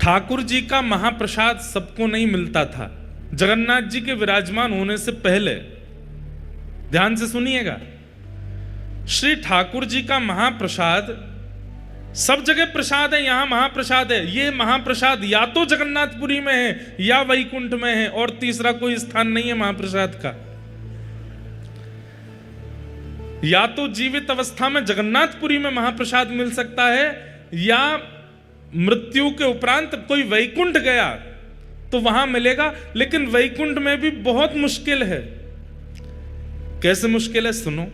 ठाकुर जी का महाप्रसाद सबको नहीं मिलता था। जगन्नाथ जी के विराजमान होने से पहले, ध्यान से सुनिएगा, श्री ठाकुर जी का महाप्रसाद सब जगह प्रसाद है, यहां महाप्रसाद है। ये महाप्रसाद या तो जगन्नाथपुरी में है या वैकुंठ में है, और तीसरा कोई स्थान नहीं है महाप्रसाद का। या तो जीवित अवस्था में जगन्नाथपुरी में महाप्रसाद मिल सकता है, या मृत्यु के उपरांत कोई वैकुंठ गया तो वहां मिलेगा। लेकिन वैकुंठ में भी बहुत मुश्किल है। कैसे मुश्किल है सुनो।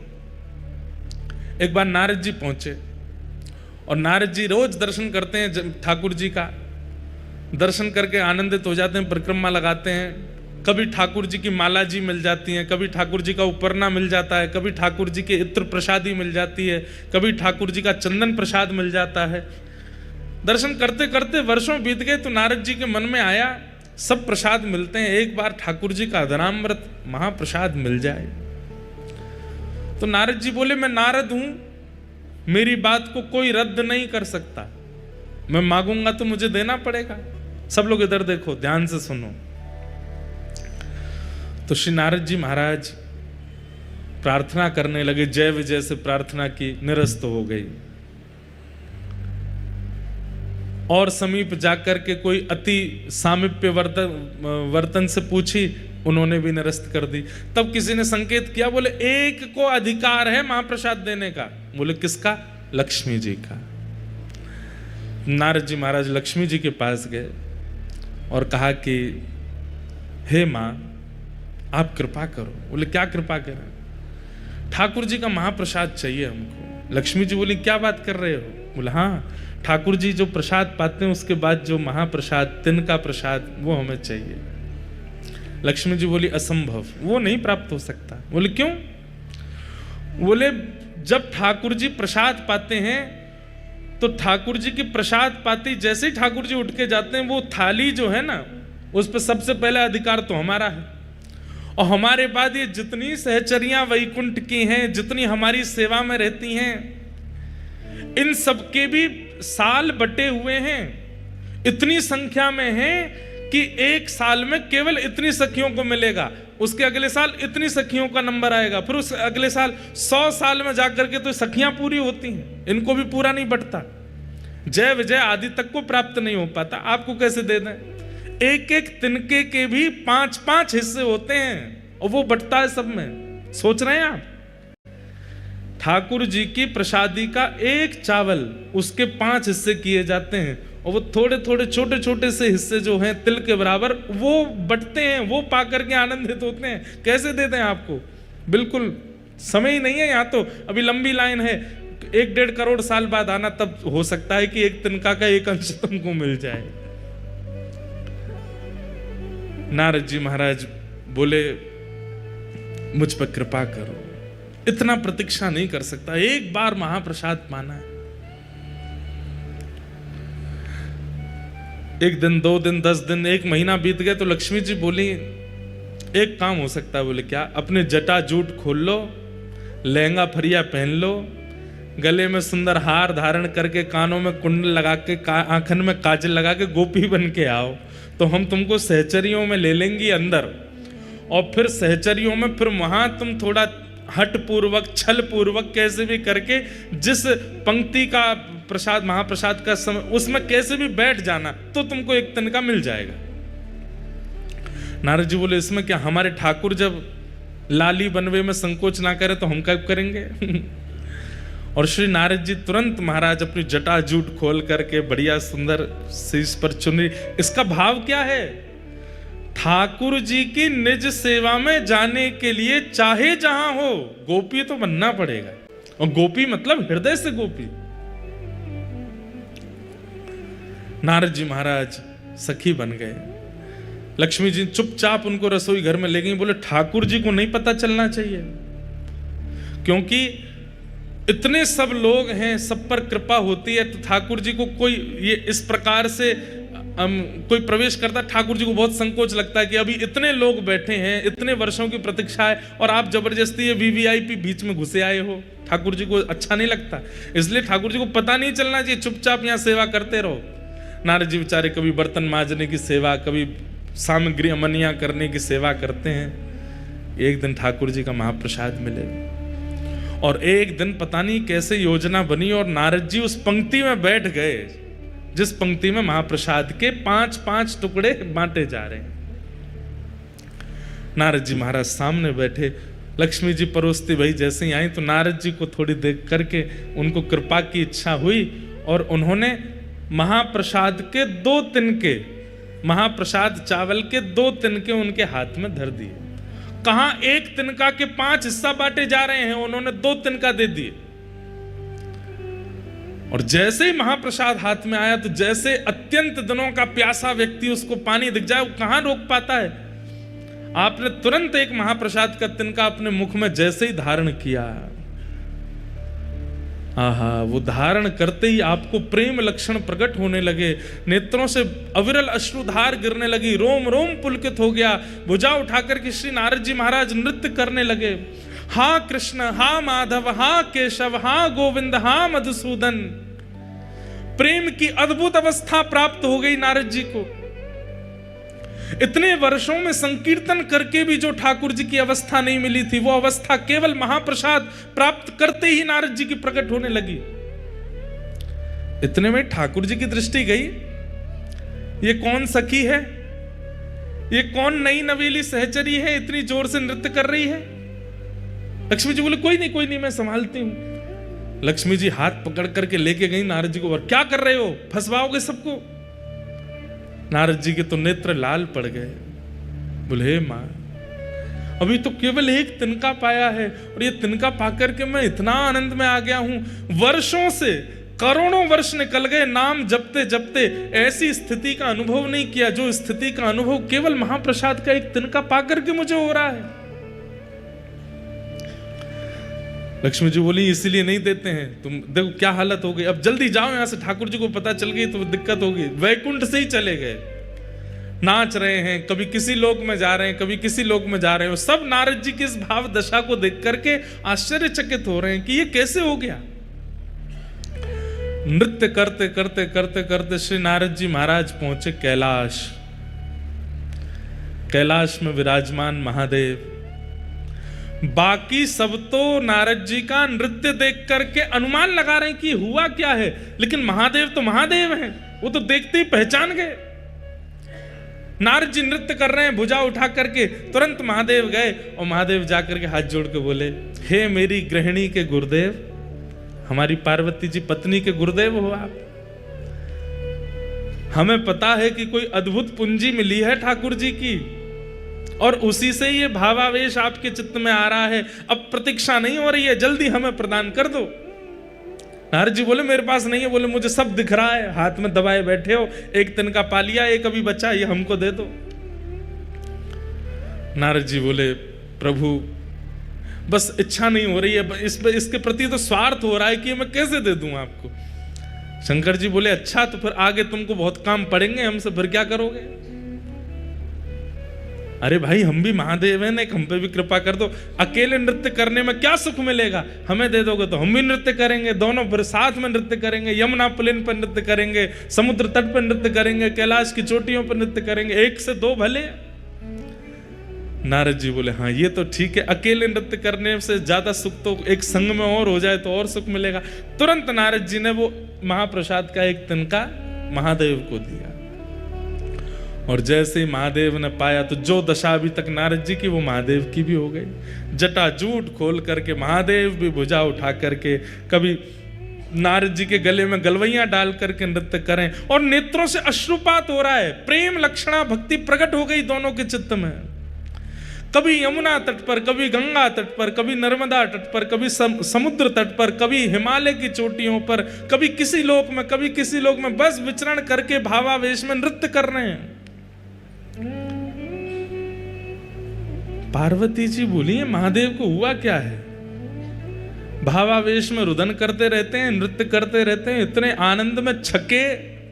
एक बार नारद जी पहुंचे, और नारद जी रोज दर्शन करते हैं ठाकुर जी का। दर्शन करके आनंदित हो जाते हैं, परिक्रमा लगाते हैं। कभी ठाकुर जी की माला जी मिल जाती है, कभी ठाकुर जी का उपरना मिल जाता है, कभी ठाकुर जी के इत्र प्रसादी मिल जाती है, कभी ठाकुर जी का चंदन प्रसाद मिल जाता है। दर्शन करते करते वर्षों बीत गए, तो नारद जी के मन में आया सब प्रसाद मिलते हैं, एक बार ठाकुर जी का अदनामृत महाप्रसाद मिल जाए। तो नारद जी बोले, मैं नारद हूं, मेरी बात को कोई रद्द नहीं कर सकता, मैं मांगूंगा तो मुझे देना पड़ेगा। सब लोग इधर देखो, ध्यान से सुनो। तो श्री नारद जी महाराज प्रार्थना करने लगे, जय विजय से प्रार्थना की, निरस्त हो गई। और समीप जाकर के कोई अति सामीप्य वर्तन से पूछी, उन्होंने भी निरस्त कर दी। तब किसी ने संकेत किया, बोले एक को अधिकार है महाप्रसाद देने का। बोले किसका? लक्ष्मी जी का। नारद जी महाराज लक्ष्मी जी के पास गए और कहा कि हे मां, आप कृपा करो। बोले क्या कृपा करें? ठाकुर जी का महाप्रसाद चाहिए हमको। लक्ष्मी जी बोली क्या बात कर रहे हो? बोले हाँ, ठाकुर जी जो प्रसाद पाते हैं उसके बाद जो महाप्रसाद, तिनका प्रसाद, वो हमें चाहिए। लक्ष्मी जी बोली असंभव, वो नहीं प्राप्त हो सकता। बोले क्यों? बोले जब ठाकुर जी प्रसाद पाते हैं तो ठाकुर जी की प्रसाद पाती जैसे ही ठाकुर जी उठ के जाते हैं, वो थाली जो है ना, उस पर सबसे पहले अधिकार तो हमारा है। और हमारे बाद ये जितनी सहचरियां वैकुंठ की हैं, जितनी हमारी सेवा में रहती हैं, इन सबके भी साल बटे हुए हैं, इतनी संख्या में हैं कि एक साल में केवल इतनी सखियों को मिलेगा, उसके अगले साल इतनी सखियों का नंबर आएगा, फिर उस अगले साल 100 साल में जाकर के तो सखियां पूरी होती हैं, इनको भी पूरा नहीं बढ़ता। जय विजय आदि तक को प्राप्त नहीं हो पाता, आपको कैसे दे दें? एक एक तिनके के भी 5-5 हिस्से होते हैं और वो बटता है सब में। सोच रहे हैं आप? ठाकुर जी की प्रसादी का एक चावल, उसके 5 हिस्से किए जाते हैं, और वो थोड़े थोड़े छोटे छोटे से हिस्से जो हैं तिल के बराबर, वो बटते हैं, वो पा करके आनंदित होते हैं। कैसे देते हैं आपको? बिल्कुल समय ही नहीं है। यहाँ तो अभी लंबी लाइन है, 1-1.5 करोड़ साल बाद आना, तब हो सकता है कि एक तिनका का एक अंश तुमको मिल जाए। नारद जी महाराज बोले मुझ पर कृपा करो, इतना प्रतीक्षा नहीं कर सकता, एक बार महाप्रसाद पाना है। 1 दिन, 2 दिन, 10 दिन, 1 महीना बीत गए तो लक्ष्मी जी बोली एक काम हो सकता है। बोले क्या? अपने जटा जूट खोल लो, लहंगा फरिया पहन लो, गले में सुंदर हार धारण करके, कानों में कुंडल लगा के, आंखन में काजल लगा के गोपी बन के आओ, तो हम तुमको सहचरियों में ले लेंगी अंदर, और फिर सहचरियों में फिर वहां तुम थोड़ा हट पूर्वक, छल पूर्वक, कैसे भी करके जिस पंक्ति का प्रसाद, महाप्रसाद का समय, उसमें कैसे भी बैठ जाना, तो तुमको एक तिनका मिल जाएगा। नारद जी बोले इसमें क्या? हमारे ठाकुर जब लाली बनवे में संकोच ना करे तो हम कब करेंगे? और श्री नारद जी तुरंत महाराज अपनी जटा जूट खोल करके बढ़िया सुंदर शीश पर चुनरी। इसका भाव क्या है? ठाकुर जी की निज सेवा में जाने के लिए चाहे जहां हो, गोपी तो बनना पड़ेगा। और गोपी मतलब हृदय से गोपी। नारद जी महाराज सखी बन गए। लक्ष्मी जी चुपचाप उनको रसोई घर में ले गई। बोले ठाकुर जी को नहीं पता चलना चाहिए, क्योंकि इतने सब लोग हैं, सब पर कृपा होती है, तो ठाकुर जी को कोई ये इस प्रकार से कोई प्रवेश करता, ठाकुर जी को बहुत संकोच लगता है कि अभी इतने लोग बैठे हैं, इतने वर्षों की प्रतीक्षा है, और आप जबरदस्ती ये वीवीआईपी बीच में घुसे आए हो। ठाकुर जी को अच्छा नहीं लगता, इसलिए ठाकुर जी को पता नहीं चलना चाहिए, चुपचाप यहाँ सेवा करते रहो। नारद जी बेचारे कभी बर्तन मांजने की सेवा, कभी सामग्री अमनिया करने की सेवा करते हैं। एक दिन ठाकुर जी का महाप्रसाद मिले और एक दिन पता नहीं कैसे योजना बनी और नारद जी उस पंक्ति में बैठ गए जिस पंक्ति में महाप्रसाद के 5-5 टुकड़े बांटे जा रहे हैं। नारद जी महाराज सामने बैठे, लक्ष्मी जी परोसती भाई जैसे ही आई तो नारद जी को थोड़ी देख करके उनको कृपा की इच्छा हुई और उन्होंने महाप्रसाद के 2 तिनके, महाप्रसाद चावल के 2 तिनके उनके हाथ में धर दिए। कहां एक तिनका के 5 हिस्सा बांटे जा रहे हैं, उन्होंने 2 तिनका दे दिए। और जैसे ही महाप्रसाद हाथ में आया तो जैसे अत्यंत दिनों का प्यासा व्यक्ति उसको पानी दिख जाए, वो कहां रोक पाता है। आपने तुरंत एक महाप्रसाद का तिनका अपने मुख में जैसे ही धारण किया, आहा, वो धारण करते ही आपको प्रेम लक्षण प्रकट होने लगे, नेत्रों से अविरल अश्रुधार गिरने लगी, रोम रोम पुलकित हो गया। भुजा उठाकर के श्री नारद जी महाराज नृत्य करने लगे। हा कृष्ण, हा माधव, हा केशव, हा गोविंद, हा मधुसूदन। प्रेम की अद्भुत अवस्था प्राप्त हो गई नारद जी को। इतने वर्षों में संकीर्तन करके भी जो ठाकुर जी की अवस्था नहीं मिली थी, वो अवस्था केवल महाप्रसाद प्राप्त करते ही नारद जी की प्रकट होने लगी। इतने में ठाकुर जी की दृष्टि गई, ये कौन सखी है, ये कौन नई नवेली सहचरी है, इतनी जोर से नृत्य कर रही है। लक्ष्मी जी बोले कोई नहीं मैं संभालती हूं। लक्ष्मी जी हाथ पकड़ करके लेके गई नारद जी को, और क्या कर रहे हो, फंसवाओगे सबको। नारद जी के तो नेत्र लाल पड़ गए। बोले मां, अभी तो केवल एक तिनका पाया है और ये तिनका पाकर के मैं इतना आनंद में आ गया हूं। वर्षों से, करोड़ों वर्ष निकल गए, नाम जपते जपते ऐसी स्थिति का अनुभव नहीं किया जो स्थिति का अनुभव केवल महाप्रसाद का एक तिनका पाकर के मुझे हो रहा है। लक्ष्मी जी बोली इसलिए नहीं देते हैं, तुम देखो क्या हालत हो गई, अब जल्दी जाओ यहां से, ठाकुर जी को पता चल गई तो दिक्कत होगी। वैकुंठ से ही चले गए, नाच रहे हैं, कभी किसी लोक में जा रहे हैं, कभी किसी लोक में जा रहे हैं। सब नारद जी की इस भाव दशा को देख करके आश्चर्यचकित हो रहे हैं कि ये कैसे हो गया। नृत्य करते करते करते करते श्री नारद जी महाराज पहुंचे कैलाश। कैलाश में विराजमान महादेव। बाकी सब तो नारद जी का नृत्य देख करके अनुमान लगा रहे हैं कि हुआ क्या है, लेकिन महादेव तो महादेव हैं, वो तो देखते ही पहचान गए। नारद जी नृत्य कर रहे हैं, भुजा उठा करके तुरंत महादेव गए और महादेव जाकर के हाथ जोड़ के बोले, हे मेरी गृहिणी के गुरुदेव, हमारी पार्वती जी पत्नी के गुरुदेव हो आप। हमें पता है कि कोई अद्भुत पूंजी मिली है ठाकुर जी की और उसी से ये भावावेश आपके चित्त में आ रहा है। अब प्रतीक्षा नहीं हो रही है, जल्दी हमें प्रदान कर दो। नारद जी बोले मेरे पास नहीं है। बोले मुझे सब दिख रहा है, हाथ में दबाए बैठे हो, एक तिनका पा लिया, एक अभी बचा, ये हमको दे दो। नारद जी बोले प्रभु बस इच्छा नहीं हो रही है, इसके प्रति तो स्वार्थ हो रहा है कि मैं कैसे दे दूं आपको। शंकर जी बोले अच्छा, तो फिर आगे तुमको बहुत काम पड़ेंगे हमसे, फिर क्या करोगे। अरे भाई हम भी महादेव हैं, एक हम पे भी कृपा कर दो। अकेले नृत्य करने में क्या सुख मिलेगा, हमें दे दोगे तो हम भी नृत्य करेंगे, दोनों फिर साथ में नृत्य करेंगे, यमुना पुलिन पर नृत्य करेंगे, समुद्र तट पर नृत्य करेंगे, कैलाश की चोटियों पर नृत्य करेंगे, एक से दो भले। नारद जी बोले हाँ ये तो ठीक है, अकेले नृत्य करने से ज्यादा सुख तो एक संग में और हो जाए तो और सुख मिलेगा। तुरंत नारद जी ने वो महाप्रसाद का एक तिनका महादेव को दिया और जैसे ही महादेव ने पाया तो जो दशा अभी तक नारद जी की वो महादेव की भी हो गई। जटाजूट खोल करके महादेव भी भुजा उठा करके कभी नारद जी के गले में गलवैयां डाल करके नृत्य करें और नेत्रों से अश्रुपात हो रहा है, प्रेम लक्षणा भक्ति प्रकट हो गई दोनों के चित्त में। कभी यमुना तट पर, कभी गंगा तट पर, कभी नर्मदा तट पर, कभी समुद्र तट पर, कभी हिमालय की चोटियों पर, कभी किसी लोक में, कभी किसी लोक में, बस विचरण करके भावावेश में नृत्य कर रहे हैं। पार्वती जी बोली महादेव को हुआ क्या है, भावावेश में रुदन करते रहते हैं, नृत्य करते रहते हैं, इतने आनंद में छके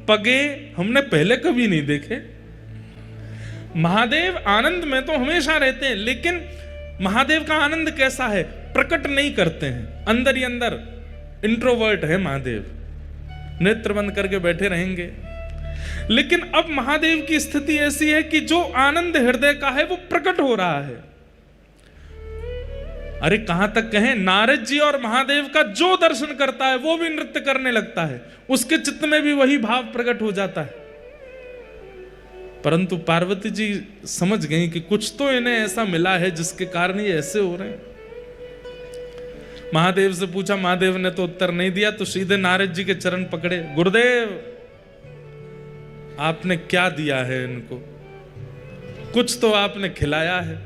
पगे हमने पहले कभी नहीं देखे। महादेव आनंद में तो हमेशा रहते हैं, लेकिन महादेव का आनंद कैसा है, प्रकट नहीं करते हैं, अंदर ही अंदर इंट्रोवर्ट है महादेव, नेत्र बंद करके बैठे रहेंगे। लेकिन अब महादेव की स्थिति ऐसी है कि जो आनंद हृदय का है वो प्रकट हो रहा है। अरे कहां तक कहें, नारद जी और महादेव का जो दर्शन करता है वो भी नृत्य करने लगता है, उसके चित्त में भी वही भाव प्रकट हो जाता है। परंतु पार्वती जी समझ गई कि कुछ तो इन्हें ऐसा मिला है जिसके कारण ये ऐसे हो रहे हैं। महादेव से पूछा, महादेव ने तो उत्तर नहीं दिया, तो सीधे नारद जी के चरण पकड़े। गुरुदेव, आपने क्या दिया है इनको? कुछ तो आपने खिलाया है,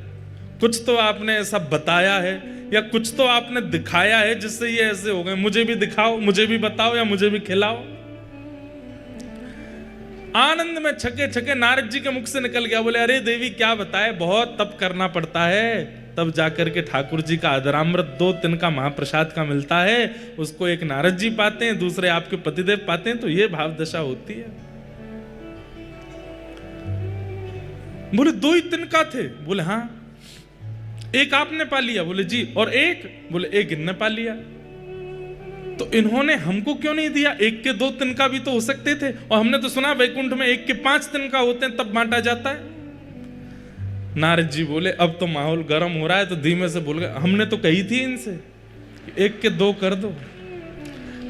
कुछ तो आपने ऐसा बताया है, या कुछ तो आपने दिखाया है जिससे ये ऐसे हो गए। मुझे भी दिखाओ, मुझे भी बताओ, या मुझे भी खिलाओ। आनंद में छके छके नारद जी के मुख से निकल गया। बोले, अरे देवी क्या बताए, बहुत तप करना पड़ता है, तब जाकर के ठाकुर जी का अधरामृत 2 तिनका महाप्रसाद का मिलता है। उसको एक नारद जी पाते हैं, दूसरे आपके पतिदेव पाते हैं, तो ये भाव दशा होती है। बोले 2 ही तिनका थे? बोले हाँ। एक आपने पा लिया? बोले जी। और एक? बोले एक इनने पा लिया। तो इन्होंने हमको क्यों नहीं दिया? 1 के 2 तिनका भी तो हो सकते थे। और हमने तो सुना वैकुंठ में 1 के 5 तिनका होते हैं, तब बांटा जाता है। नारद जी बोले, अब तो माहौल गर्म हो रहा है, तो धीमे से बोल गए, हमने तो कही थी इनसे 1 के 2 कर दो।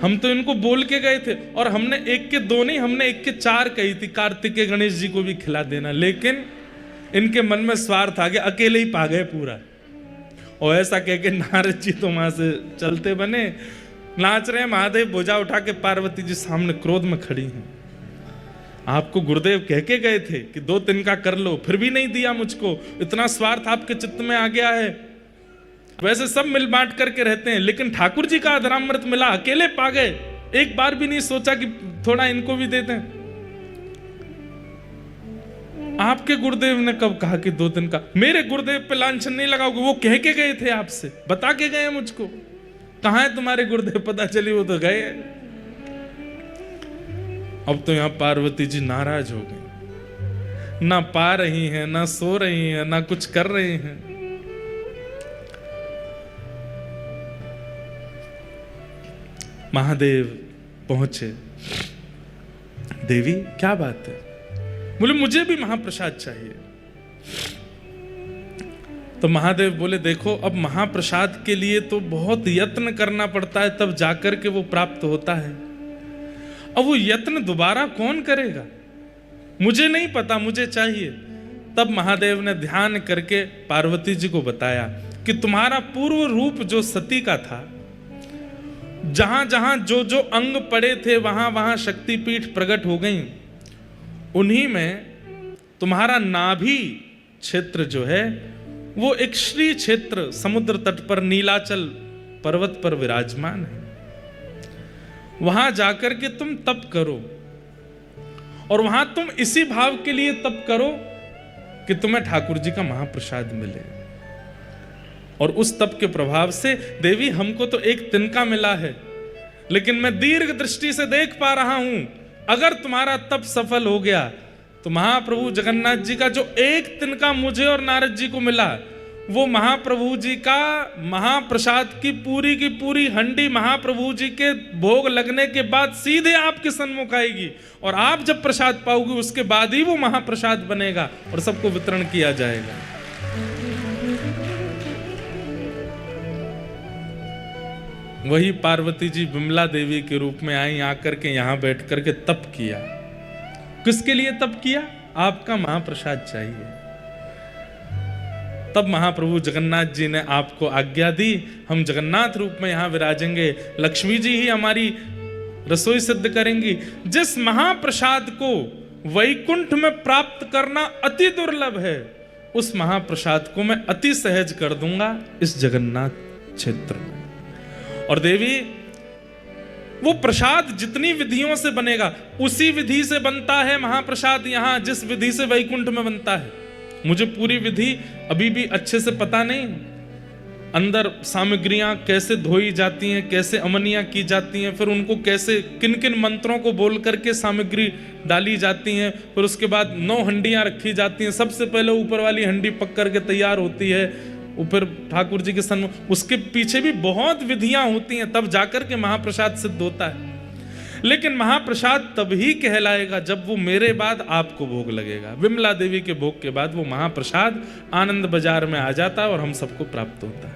हम तो इनको बोल के गए थे, और हमने 1 के 2 नहीं, हमने 1 के 4 कही थी, कार्तिकेय गणेश जी को भी खिला देना। लेकिन इनके मन में स्वार्थ आ गया, अकेले ही पा गए पूरा। और ऐसा कह के नारद जी तो वहां से चलते बने, नाच रहे हैं। महादेव भुजा उठा के पार्वती जी सामने क्रोध में खड़ी हैं। आपको गुरुदेव कह के गए थे कि 2 तिनका कर लो, फिर भी नहीं दिया मुझको, इतना स्वार्थ आपके चित्त में आ गया है। वैसे सब मिल बांट करके रहते हैं, लेकिन ठाकुर जी का अधरामृत मिला, अकेले पा गए, एक बार भी नहीं सोचा कि थोड़ा इनको भी दे दें। आपके गुरुदेव ने कब कहा कि 2 तिनका? मेरे गुरुदेव पे लांछन नहीं लगाओगे, वो कह के गए थे आपसे, बता के गए मुझको। कहां है तुम्हारे गुरुदेव? पता चली वो तो गए। अब तो यहां पार्वती जी नाराज हो गई, ना पा रही हैं, ना सो रही हैं, ना कुछ कर रही हैं। महादेव पहुंचे। देवी क्या बात है? बोले मुझे भी महाप्रसाद चाहिए। तो महादेव बोले, देखो अब महाप्रसाद के लिए तो बहुत यत्न करना पड़ता है, तब जाकर के वो प्राप्त होता है। अब वो यत्न दोबारा कौन करेगा? मुझे नहीं पता, मुझे चाहिए। तब महादेव ने ध्यान करके पार्वती जी को बताया कि तुम्हारा पूर्व रूप जो सती का था, जहां जहां जो जो अंग पड़े थे वहां वहां शक्तिपीठ प्रकट हो गई। उन्हीं में तुम्हारा नाभि क्षेत्र जो है वो एक श्री क्षेत्र समुद्र तट पर नीलाचल पर्वत पर विराजमान है। वहां जाकर के तुम तप करो, और वहां तुम इसी भाव के लिए तप करो कि तुम्हें ठाकुर जी का महाप्रसाद मिले। और उस तप के प्रभाव से देवी हमको तो 1 तिनका मिला है, लेकिन मैं दीर्घ दृष्टि से देख पा रहा हूं, अगर तुम्हारा तप सफल हो गया तो महाप्रभु जगन्नाथ जी का जो 1 तिनका मुझे और नारद जी को मिला, वो महाप्रभु जी का महाप्रसाद की पूरी हंडी महाप्रभु जी के भोग लगने के बाद सीधे आपके सन्मुख आएगी। और आप जब प्रसाद पाओगे उसके बाद ही वो महाप्रसाद बनेगा और सबको वितरण किया जाएगा। वही पार्वती जी विमला देवी के रूप में आई, आकर के यहां बैठ करके तप किया। किसके लिए तप किया? आपका महाप्रसाद चाहिए। तब महाप्रभु जगन्नाथ जी ने आपको आज्ञा दी, हम जगन्नाथ रूप में यहां विराजेंगे, लक्ष्मी जी ही हमारी रसोई सिद्ध करेंगी। जिस महाप्रसाद को वैकुंठ में प्राप्त करना अति दुर्लभ है, उस महाप्रसाद को मैं अति सहज कर दूंगा इस जगन्नाथ क्षेत्र में। और देवी वो प्रसाद जितनी विधियों से बनेगा उसी विधि से बनता है महाप्रसाद यहाँ, जिस विधि से वैकुंठ में बनता है। मुझे पूरी विधि अभी भी अच्छे से पता नहीं, अंदर सामग्रियां कैसे धोई जाती हैं, कैसे अमनियां की जाती हैं, फिर उनको कैसे किन किन मंत्रों को बोल करके सामग्री डाली जाती हैं, फिर उसके बाद 9 हंडियां रखी जाती हैं। सबसे पहले ऊपर वाली हंडी पक करके तैयार होती है, ऊपर ठाकुर जी के सन्मुख, उसके पीछे भी बहुत विधियां होती हैं, तब जाकर के महाप्रसाद सिद्ध होता है। लेकिन महाप्रसाद तभी कहलाएगा जब वो मेरे बाद आपको भोग लगेगा। विमला देवी के भोग के बाद वो महाप्रसाद आनंद बाजार में आ जाता है और हम सबको प्राप्त होता है।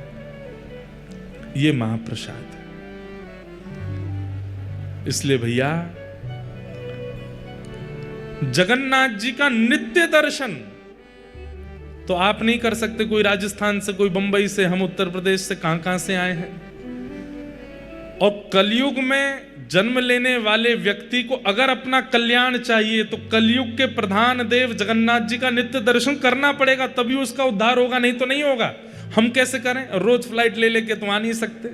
ये महाप्रसाद। इसलिए भैया जगन्नाथ जी का नित्य दर्शन तो आप नहीं कर सकते, कोई राजस्थान से, कोई बंबई से, हम उत्तर प्रदेश से, कहां से आए हैं। और कलयुग में जन्म लेने वाले व्यक्ति को अगर अपना कल्याण चाहिए तो कलयुग के प्रधान देव जगन्नाथ जी का नित्य दर्शन करना पड़ेगा, तभी उसका उद्धार होगा, नहीं तो नहीं होगा। हम कैसे करें? रोज फ्लाइट ले लेके तो आ नहीं सकते।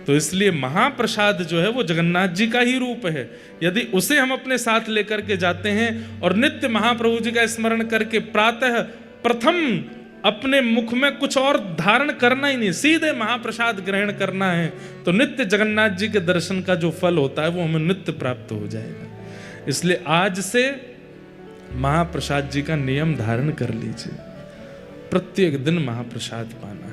तो इसलिए महाप्रसाद जो है वो जगन्नाथ जी का ही रूप है। यदि उसे हम अपने साथ लेकर के जाते हैं और नित्य महाप्रभु जी का स्मरण करके प्रातः प्रथम अपने मुख में कुछ और धारण करना ही नहीं, सीधे महाप्रसाद ग्रहण करना है, तो नित्य जगन्नाथ जी के दर्शन का जो फल होता है वो हमें नित्य प्राप्त हो जाएगा। इसलिए आज से महाप्रसाद जी का नियम धारण कर लीजिए, प्रत्येक दिन महाप्रसाद पाना।